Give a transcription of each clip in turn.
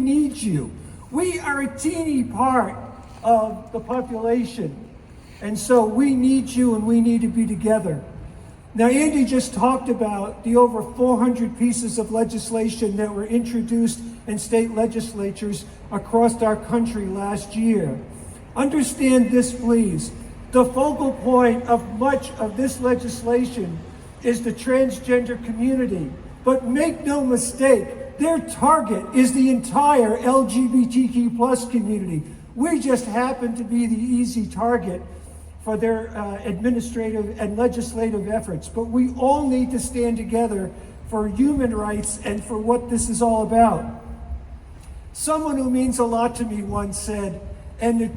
need you. We are a teeny part of the population. And so we need you and we need to be together. Now, Andy just talked about the over 400 pieces of legislation that were introduced in state legislatures across our country last year. Understand this, please. The focal point of much of this legislation is the transgender community. But make no mistake, their target is the entire LGBTQ plus community. We just happen to be the easy target for their administrative and legislative efforts. But we all need to stand together for human rights and for what this is all about. Someone who means a lot to me once said, "And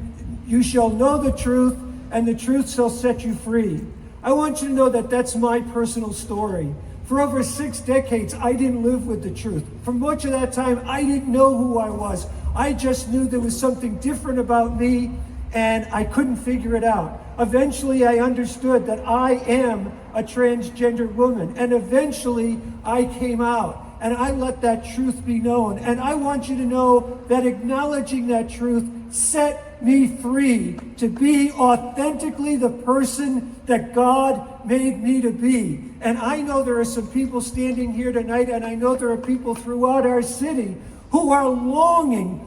you shall know the truth, and the truth shall set you free." I want you to know that that's my personal story. For over 6 decades, I didn't live with the truth. For much of that time, I didn't know who I was. I just knew there was something different about me, and I couldn't figure it out. Eventually, I understood that I am a transgender woman, and eventually, I came out, and I let that truth be known. And I want you to know that acknowledging that truth set me free to be authentically the person that God made me to be. And I know there are some people standing here tonight, and I know there are people throughout our city who are longing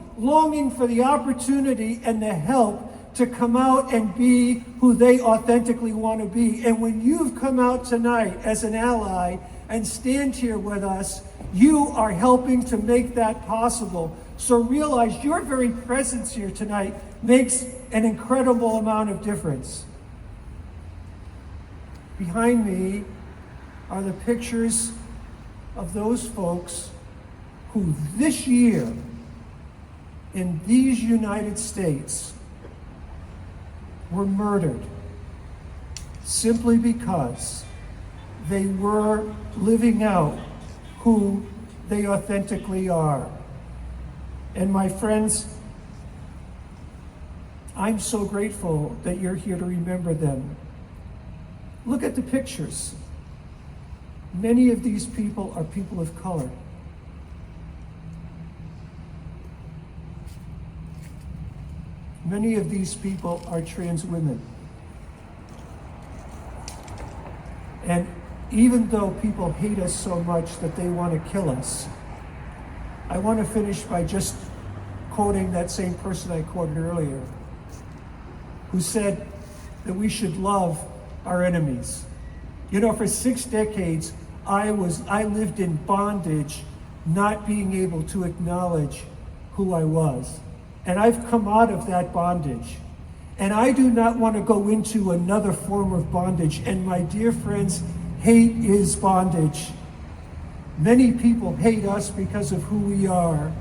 for the opportunity and the help to come out and be who they authentically want to be. And when you've come out tonight as an ally and stand here with us, you are helping to make that possible. So realize your very presence here tonight makes an incredible amount of difference. Behind me are the pictures of those folks who this year in these United States were murdered simply because they were living out who they authentically are. And my friends, I'm so grateful that you're here to remember them. Look at the pictures. Many of these people are people of color. Many of these people are trans women. And even though people hate us so much that they want to kill us, I want to finish by just quoting that same person I quoted earlier, who said that we should love our enemies. You know, for 6 decades, I lived in bondage, not being able to acknowledge who I was. And I've come out of that bondage. And I do not want to go into another form of bondage. And my dear friends, hate is bondage. Many people hate us because of who we are.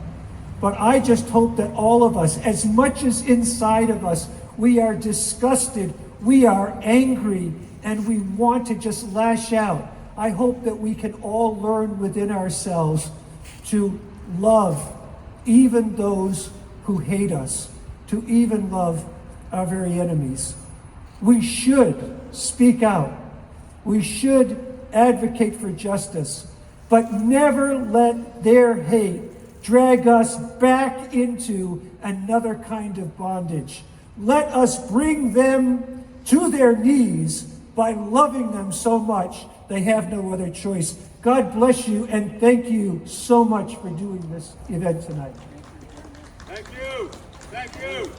But I just hope that all of us, as much as inside of us, we are disgusted, we are angry, and we want to just lash out. I hope that we can all learn within ourselves to love even those who hate us, to even love our very enemies. We should speak out. We should advocate for justice, but never let their hate drag us back into another kind of bondage. Let us bring them to their knees by loving them so much they have no other choice. God bless you, and thank you so much for doing this event tonight. Thank you. Thank you.